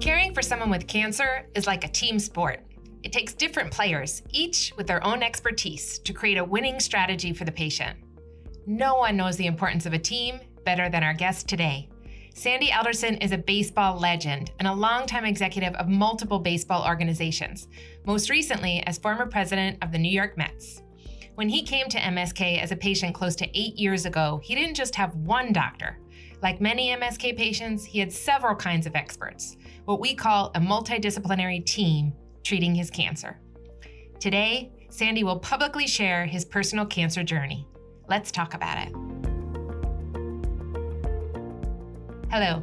Caring for someone with cancer is like a team sport. It takes different players, each with their own expertise, to create a winning strategy for the patient. No one knows the importance of a team better than our guest today. Sandy Alderson is a baseball legend and a longtime executive of multiple baseball organizations, most recently as former president of the New York Mets. When he came to MSK as a patient close to 8 years ago, he didn't just have one doctor. Like many MSK patients, he had several kinds of experts, what we call a multidisciplinary team treating his cancer. Today, Sandy will publicly share his personal cancer journey. Let's talk about it. Hello,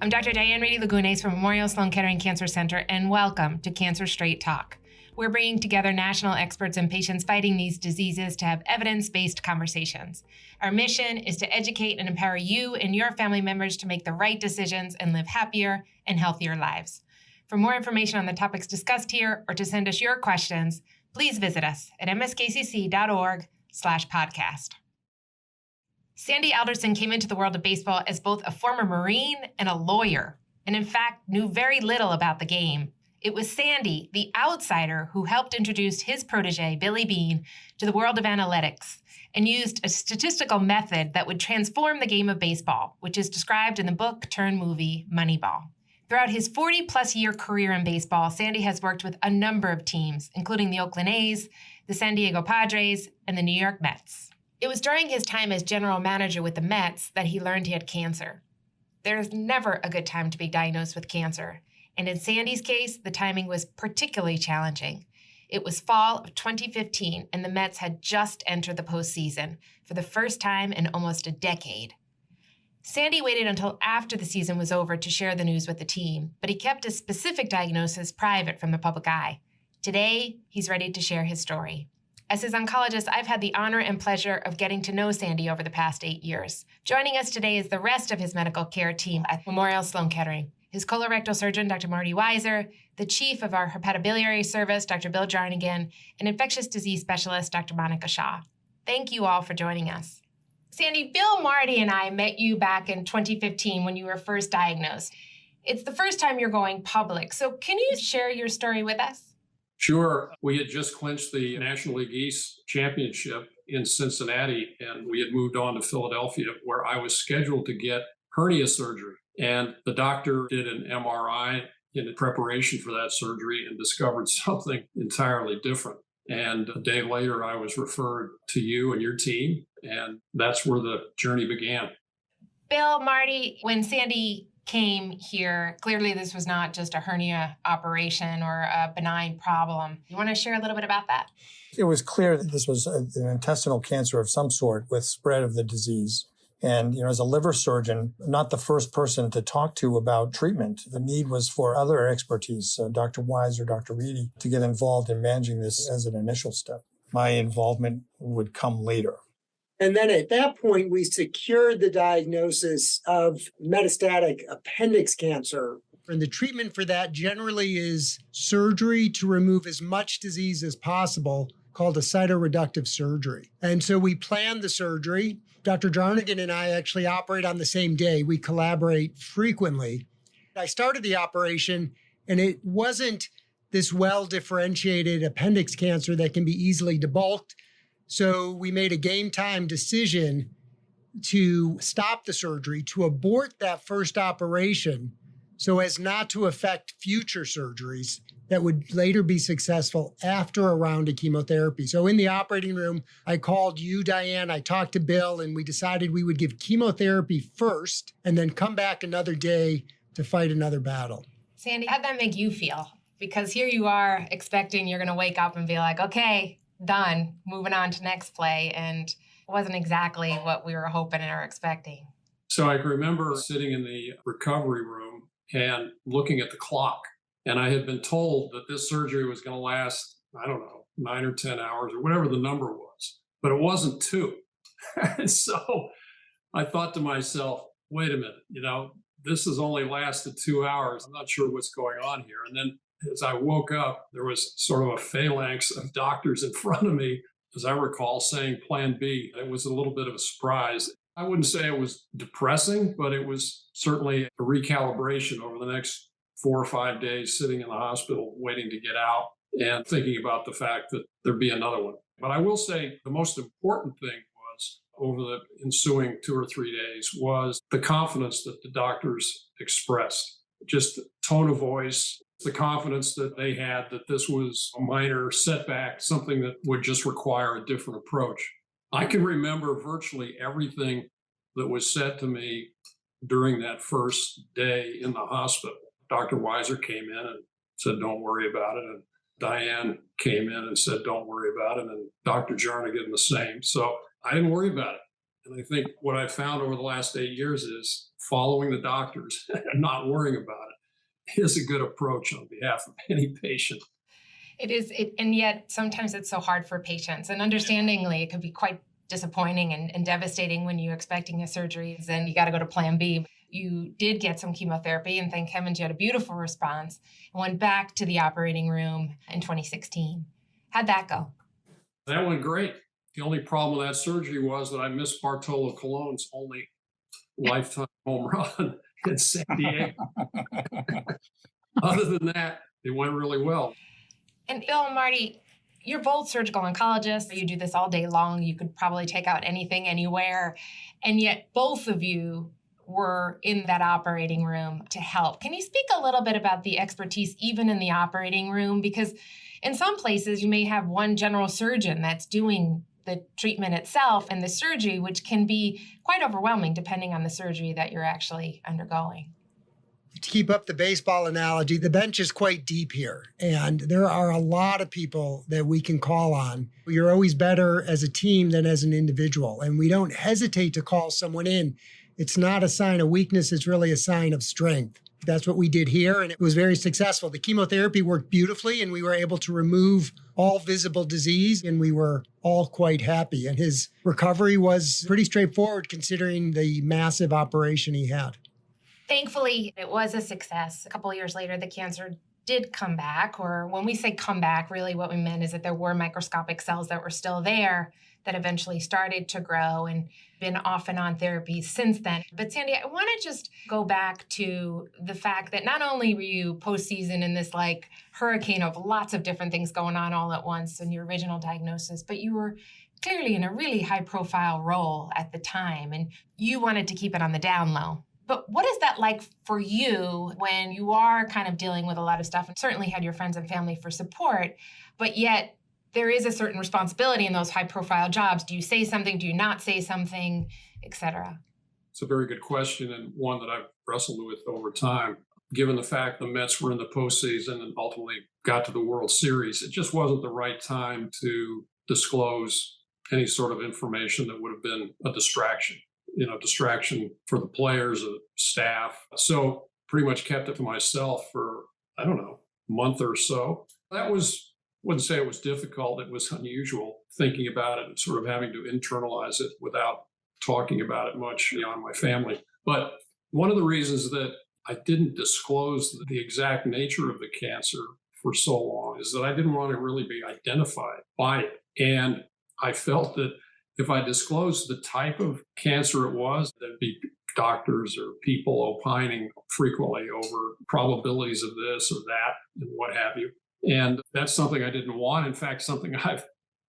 I'm Dr. Diane Reidy-Lagunes from Memorial Sloan Kettering Cancer Center, and welcome to Cancer Straight Talk. We're bringing together national experts and patients fighting these diseases to have evidence-based conversations. Our mission is to educate and empower you and your family members to make the right decisions and live happier and healthier lives. For more information on the topics discussed here or to send us your questions, please visit us at mskcc.org/podcast. Sandy Alderson came into the world of baseball as both a former Marine and a lawyer, and in fact knew very little about the game. It was Sandy, the outsider, who helped introduce his protege, Billy Beane, to the world of analytics and used a statistical method that would transform the game of baseball, which is described in the book-turned-movie Moneyball. Throughout his 40-plus year career in baseball, Sandy has worked with a number of teams, including the Oakland A's, the San Diego Padres, and the New York Mets. It was during his time as general manager with the Mets that he learned he had cancer. There's never a good time to be diagnosed with cancer. And in Sandy's case, the timing was particularly challenging. It was fall of 2015, and the Mets had just entered the postseason for the first time in almost a decade. Sandy waited until after the season was over to share the news with the team, but he kept his specific diagnosis private from the public eye. Today, he's ready to share his story. As his oncologist, I've had the honor and pleasure of getting to know Sandy over the past 8 years. Joining us today is the rest of his medical care team at Memorial Sloan Kettering. His colorectal surgeon, Dr. Marty Weiser, the chief of our hepatobiliary service, Dr. Bill Jarnigan, and infectious disease specialist, Dr. Monica Shaw. Thank you all for joining us. Sandy, Bill, Marty, and I met you back in 2015 when you were first diagnosed. It's the first time you're going public, so can you share your story with us? Sure. We had just clinched the National League East championship in Cincinnati, and we had moved on to Philadelphia, where I was scheduled to get hernia surgery. And the doctor did an MRI in preparation for that surgery and discovered something entirely different. And a day later, I was referred to you and your team, and that's where the journey began. Bill, Marty, when Sandy came here, clearly this was not just a hernia operation or a benign problem. You want to share a little bit about that? It was clear that this was an intestinal cancer of some sort with spread of the disease. And, as a liver surgeon, not the first person to talk to about treatment. The need was for other expertise, Dr. Weiser, Dr. Reidy, to get involved in managing this as an initial step. My involvement would come later. And then at that point, we secured the diagnosis of metastatic appendix cancer. And the treatment for that generally is surgery to remove as much disease as possible, called a cytoreductive surgery. And so we planned the surgery. Dr. Jarnigan and I actually operate on the same day. We collaborate frequently. I started the operation, and it wasn't this well-differentiated appendix cancer that can be easily debulked. So we made a game time decision to stop the surgery, to abort that first operation so as not to affect future surgeries that would later be successful after a round of chemotherapy. So in the operating room, I called you, Diane, I talked to Bill, and we decided we would give chemotherapy first and then come back another day to fight another battle. Sandy, how'd that make you feel? Because here you are expecting you're going to wake up and be like, okay, done, moving on to next play, and it wasn't exactly what we were hoping or expecting. So I remember sitting in the recovery room and looking at the clock. And I had been told that this surgery was going to last, 9 or 10 hours or whatever the number was, but it wasn't 2. And so I thought to myself, wait a minute, this has only lasted 2 hours. I'm not sure what's going on here. And then as I woke up, there was sort of a phalanx of doctors in front of me, as I recall, saying Plan B. It was a little bit of a surprise. I wouldn't say it was depressing, but it was certainly a recalibration over the next 4 or 5 days sitting in the hospital waiting to get out and thinking about the fact that there'd be another one. But I will say the most important thing was over the ensuing 2 or 3 days was the confidence that the doctors expressed, just the tone of voice, the confidence that they had that this was a minor setback, something that would just require a different approach. I can remember virtually everything that was said to me during that first day in the hospital. Dr. Weiser came in and said, "Don't worry about it." And Diane came in and said, "Don't worry about it." And Dr. Jarnigan the same. So I didn't worry about it. And I think what I've found over the last 8 years is following the doctors and not worrying about it is a good approach on behalf of any patient. It is, and yet sometimes it's so hard for patients. And understandingly, it can be quite disappointing and devastating when you're expecting a surgery and you got to go to plan B. You did get some chemotherapy, and thank heavens you had a beautiful response and went back to the operating room in 2016. How'd that go? That went great. The only problem with that surgery was that I missed Bartolo Colon's only lifetime home run in San Diego. Other than that, it went really well. And Bill and Marty, you're both surgical oncologists. You do this all day long. You could probably take out anything, anywhere. And yet both of you were in that operating room to help. Can you speak a little bit about the expertise even in the operating room? Because in some places, you may have one general surgeon that's doing the treatment itself and the surgery, which can be quite overwhelming depending on the surgery that you're actually undergoing. To keep up the baseball analogy, the bench is quite deep here, and there are a lot of people that we can call on. You're always better as a team than as an individual, and we don't hesitate to call someone in. It's not a sign of weakness, it's really a sign of strength. That's what we did here, and it was very successful. The chemotherapy worked beautifully, and we were able to remove all visible disease, and we were all quite happy. And his recovery was pretty straightforward considering the massive operation he had. Thankfully, it was a success. A couple of years later, the cancer did come back, or when we say come back, really what we meant is that there were microscopic cells that were still there that eventually started to grow and been off and on therapy since then. But Sandy, I want to just go back to the fact that not only were you postseason in this like hurricane of lots of different things going on all at once in your original diagnosis, but you were clearly in a really high profile role at the time and you wanted to keep it on the down low. But what is that like for you when you are kind of dealing with a lot of stuff and certainly had your friends and family for support, but yet there is a certain responsibility in those high profile jobs? Do you say something? Do you not say something, et cetera? It's a very good question and one that I've wrestled with over time. Given the fact the Mets were in the postseason and ultimately got to the World Series, it just wasn't the right time to disclose any sort of information that would have been a distraction. Distraction for the players, the staff. So pretty much kept it to myself for, a month or so. Wouldn't say it was difficult. It was unusual thinking about it and sort of having to internalize it without talking about it much beyond my family. But one of the reasons that I didn't disclose the exact nature of the cancer for so long is that I didn't want to really be identified by it. And I felt that if I disclosed the type of cancer it was, there'd be doctors or people opining frequently over probabilities of this or that and what have you. And that's something I didn't want. In fact, something I've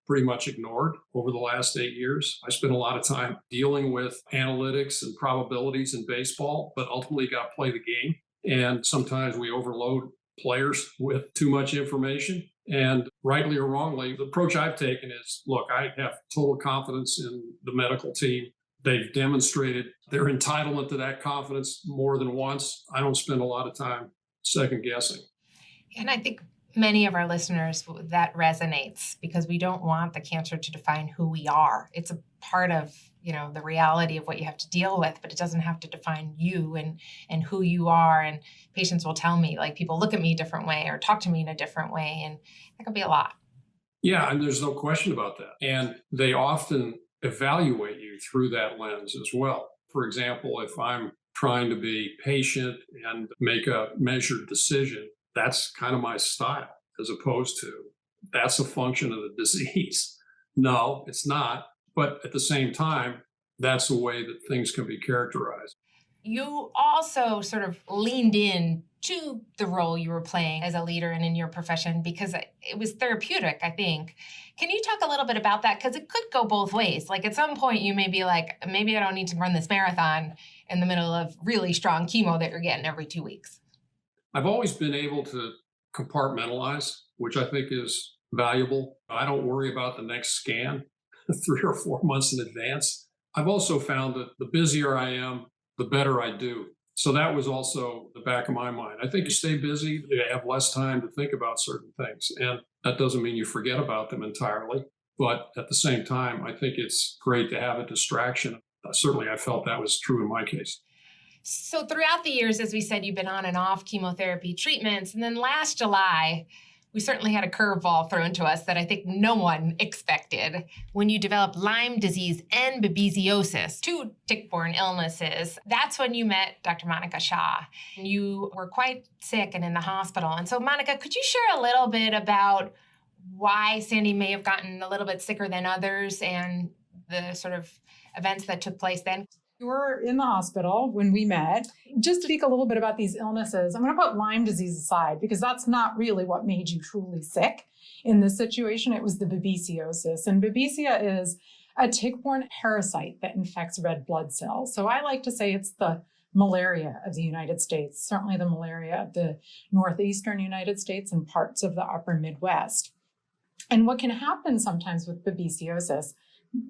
pretty much ignored over the last 8 years. I spent a lot of time dealing with analytics and probabilities in baseball, but ultimately got to play the game. And sometimes we overload players with too much information. And rightly or wrongly, the approach I've taken is, look, I have total confidence in the medical team. They've demonstrated their entitlement to that confidence more than once. I don't spend a lot of time second guessing. And I think many of our listeners, that resonates because we don't want the cancer to define who we are. It's a part of, the reality of what you have to deal with, but it doesn't have to define you and who you are. And patients will tell me, like, people look at me a different way or talk to me in a different way. And that could be a lot. Yeah, and there's no question about that. And they often evaluate you through that lens as well. For example, if I'm trying to be patient and make a measured decision, that's kind of my style, as opposed to that's a function of the disease. No, it's not. But at the same time, that's the way that things can be characterized. You also sort of leaned in to the role you were playing as a leader and in your profession because it was therapeutic, I think. Can you talk a little bit about that? Because it could go both ways. Like at some point you may be like, maybe I don't need to run this marathon in the middle of really strong chemo that you're getting every 2 weeks. I've always been able to compartmentalize, which I think is valuable. I don't worry about the next scan 3 or 4 months in advance. I've also found that the busier I am, the better I do. So that was also the back of my mind. I think you stay busy, you have less time to think about certain things. And that doesn't mean you forget about them entirely. But at the same time, I think it's great to have a distraction. Certainly, I felt that was true in my case. So throughout the years, as we said, you've been on and off chemotherapy treatments. And then last July, we certainly had a curveball thrown to us that I think no one expected when you developed Lyme disease and babesiosis, 2 tick-borne illnesses. That's when you met Dr. Monica Shaw. You were quite sick and in the hospital. And so, Monica, could you share a little bit about why Sandy may have gotten a little bit sicker than others and the sort of events that took place then? You were in the hospital when we met. Just to speak a little bit about these illnesses, I'm going to put Lyme disease aside because that's not really what made you truly sick. In this situation, it was the babesiosis. And babesia is a tick-borne parasite that infects red blood cells. So I like to say it's the malaria of the United States, certainly the malaria of the northeastern United States and parts of the upper Midwest. And what can happen sometimes with babesiosis,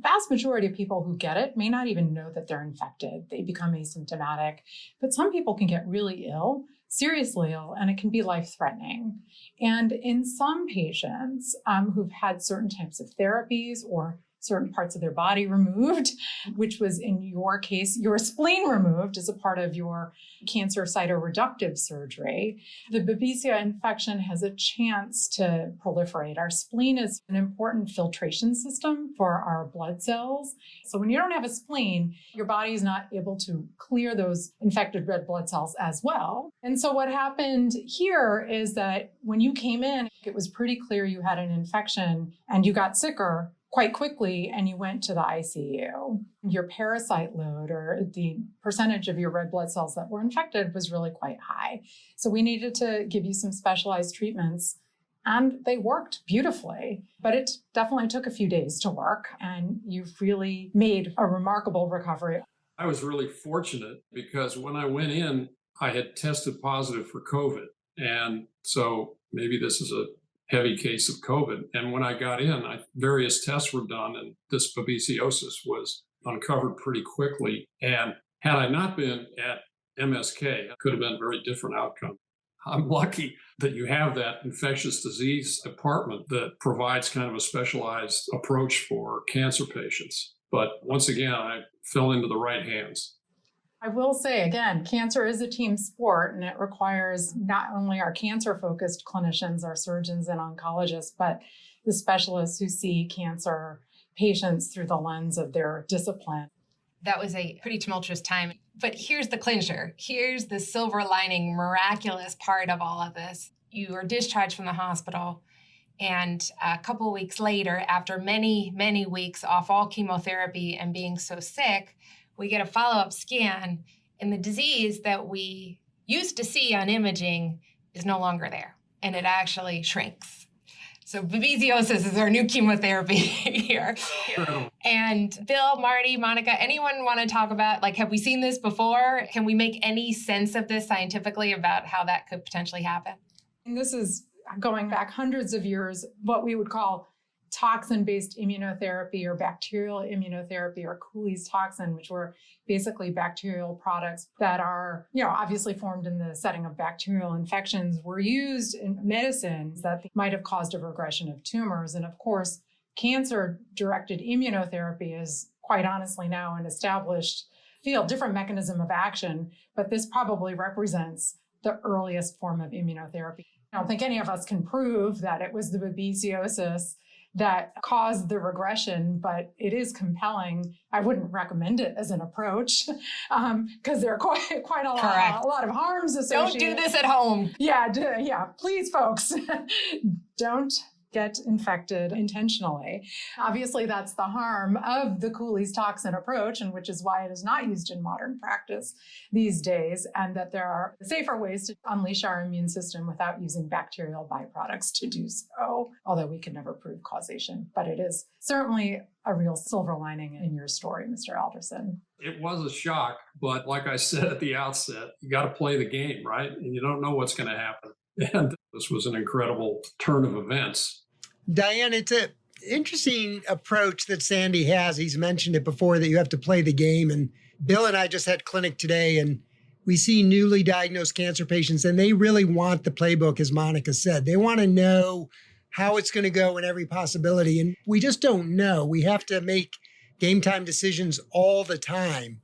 vast majority of people who get it may not even know that they're infected. They become asymptomatic, but some people can get really ill, seriously ill, and it can be life-threatening. And in some patients who've had certain types of therapies or certain parts of their body removed, which was in your case, your spleen removed as a part of your cancer cytoreductive surgery. The Babesia infection has a chance to proliferate. Our spleen is an important filtration system for our blood cells. So when you don't have a spleen, your body is not able to clear those infected red blood cells as well. And so what happened here is that when you came in, it was pretty clear you had an infection and you got sicker quite quickly and you went to the ICU. Your parasite load or the percentage of your red blood cells that were infected was really quite high. So we needed to give you some specialized treatments and they worked beautifully, but it definitely took a few days to work and you've really made a remarkable recovery. I was really fortunate because when I went in, I had tested positive for COVID. And so maybe this is a heavy case of COVID. And when I got in, various tests were done and this babesiosis was uncovered pretty quickly. And had I not been at MSK, it could have been a very different outcome. I'm lucky that you have that infectious disease department that provides kind of a specialized approach for cancer patients. But once again, I fell into the right hands. I will say, again, cancer is a team sport, and it requires not only our cancer-focused clinicians, our surgeons and oncologists, but the specialists who see cancer patients through the lens of their discipline. That was a pretty tumultuous time. But here's the clincher. Here's the silver lining, miraculous part of all of this. You are discharged from the hospital, and a couple of weeks later, after many, many weeks off all chemotherapy and being so sick, we get a follow-up scan, and the disease that we used to see on imaging is no longer there, and it actually shrinks. So babesiosis is our new chemotherapy here. And Bill, Marty, Monica, anyone want to talk about, like, have we seen this before? Can we make any sense of this scientifically about how that could potentially happen? And this is going back hundreds of years, what we would call toxin-based immunotherapy or bacterial immunotherapy or Cooley's toxin, which were basically bacterial products that are, obviously formed in the setting of bacterial infections, were used in medicines that might have caused a regression of tumors. And of course, cancer-directed immunotherapy is quite honestly now an established field, different mechanism of action, but this probably represents the earliest form of immunotherapy. I don't think any of us can prove that it was the babesiosis that caused the regression, but it is compelling. I wouldn't recommend it as an approach because there are quite a lot of harms associated. Don't do this at home. Yeah, please, folks, don't get infected intentionally. Obviously, that's the harm of the Cooley's toxin approach, and which is why it is not used in modern practice these days, and that there are safer ways to unleash our immune system without using bacterial byproducts to do so, although we can never prove causation. But it is certainly a real silver lining in your story, Mr. Alderson. It was a shock, but like I said at the outset, you got to play the game, right? And you don't know what's going to happen. And this was an incredible turn of events. Diane, it's an interesting approach that Sandy has. He's mentioned it before that you have to play the game. And Bill and I just had clinic today, and we see newly diagnosed cancer patients, and they really want the playbook, as Monica said. They want to know how it's going to go in every possibility. And we just don't know. We have to make game time decisions all the time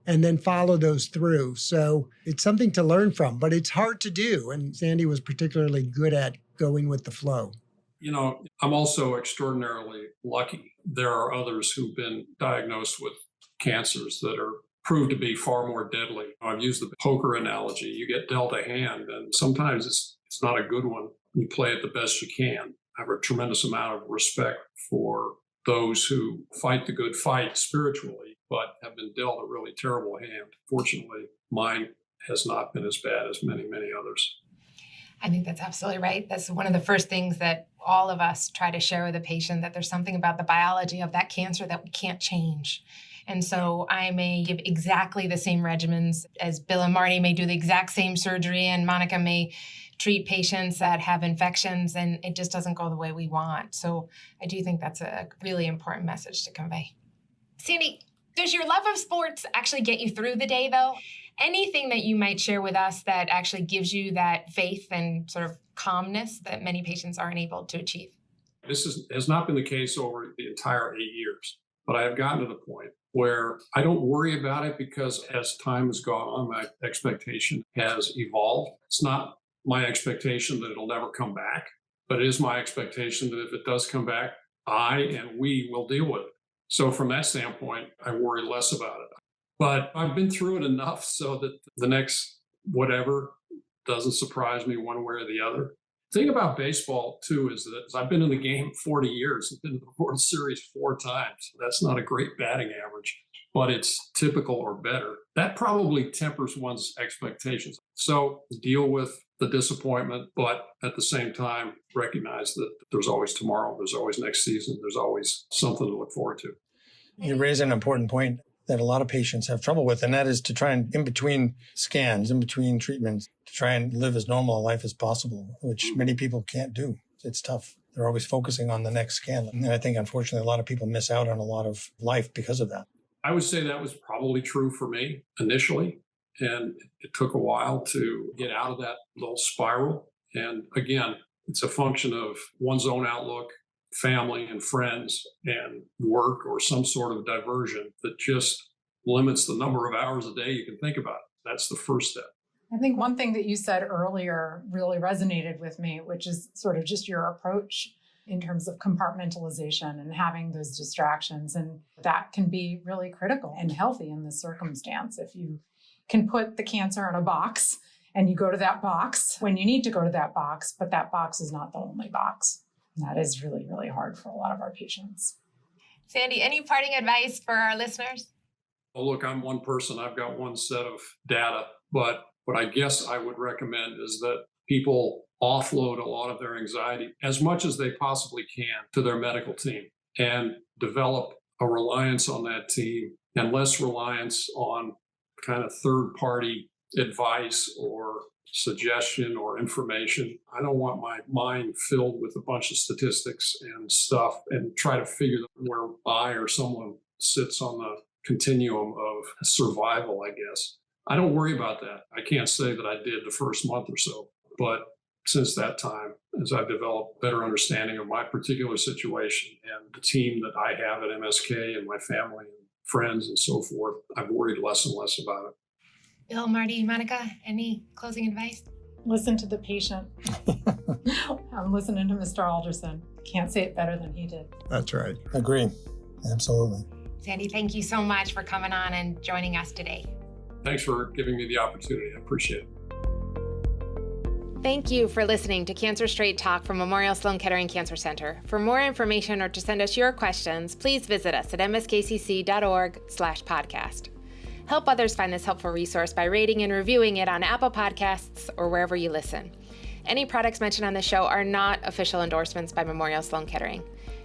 and then follow those through. So it's something to learn from, but it's hard to do. And Sandy was particularly good at going with the flow. You know, I'm also extraordinarily lucky. There are others who've been diagnosed with cancers that are proved to be far more deadly. I've used the poker analogy. You get dealt a hand, and sometimes it's not a good one. You play it the best you can. I have a tremendous amount of respect for those who fight the good fight spiritually, but have been dealt a really terrible hand. Fortunately, mine has not been as bad as many, many others. I think that's absolutely right. That's one of the first things that all of us try to share with a patient, that there's something about the biology of that cancer that we can't change. And so I may give exactly the same regimens as Bill and Marty may do the exact same surgery, and Monica may treat patients that have infections, and it just doesn't go the way we want. So I do think that's a really important message to convey. Sandy, does your love of sports actually get you through the day, though? Anything that you might share with us that actually gives you that faith and sort of calmness that many patients aren't able to achieve? This has not been the case over the entire 8 years, but I have gotten to the point where I don't worry about it, because as time has gone on, my expectation has evolved. It's not my expectation that it'll never come back, but it is my expectation that if it does come back, I and we will deal with it. So from that standpoint, I worry less about it. But I've been through it enough so that the next whatever doesn't surprise me one way or the other. The thing about baseball, too, is that I've been in the game 40 years. I've been to the World Series 4 times. That's not a great batting average, but it's typical or better. That probably tempers one's expectations. So deal with the disappointment, but at the same time, recognize that there's always tomorrow, there's always next season, there's always something to look forward to. You raise an important point that a lot of patients have trouble with, and that is to try and, in between scans, in between treatments, to try and live as normal a life as possible, which many people can't do. It's tough. They're always focusing on the next scan. And I think, unfortunately, a lot of people miss out on a lot of life because of that. I would say that was probably true for me initially. And it took a while to get out of that little spiral. And again, it's a function of one's own outlook, family and friends, and work or some sort of diversion that just limits the number of hours a day you can think about it. That's the first step. I think one thing that you said earlier really resonated with me, which is sort of just your approach in terms of compartmentalization and having those distractions. And that can be really critical and healthy in this circumstance. If you can put the cancer in a box and you go to that box when you need to go to that box, but that box is not the only box. And that is really, really hard for a lot of our patients. Sandy, any parting advice for our listeners? Well, look, I'm one person. I've got one set of data, but what I guess I would recommend is that people offload a lot of their anxiety as much as they possibly can to their medical team and develop a reliance on that team and less reliance on kind of third-party advice or suggestion or information. I don't want my mind filled with a bunch of statistics and stuff and try to figure out where I or someone sits on the continuum of survival, I guess. I don't worry about that. I can't say that I did the first month or so, but since that time, as I've developed better understanding of my particular situation and the team that I have at MSK and my family and friends and so forth, I've worried less and less about it. Bill, Marty, Monica, any closing advice? Listen to the patient. I'm listening to Mr. Alderson. Can't say it better than he did. That's right. Agree. Absolutely. Sandy, thank you so much for coming on and joining us today. Thanks for giving me the opportunity. I appreciate it. Thank you for listening to Cancer Straight Talk from Memorial Sloan Kettering Cancer Center. For more information or to send us your questions, please visit us at mskcc.org/podcast. Help others find this helpful resource by rating and reviewing it on Apple Podcasts or wherever you listen. Any products mentioned on the show are not official endorsements by Memorial Sloan Kettering.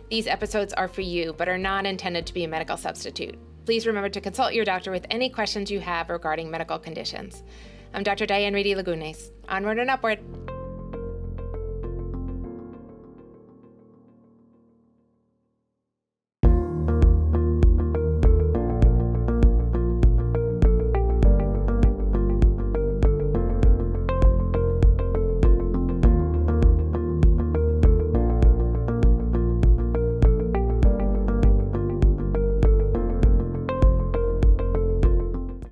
These episodes are for you, but are not intended to be a medical substitute. Please remember to consult your doctor with any questions you have regarding medical conditions. I'm Dr. Diane Reidy-Lagunes. Onward and upward.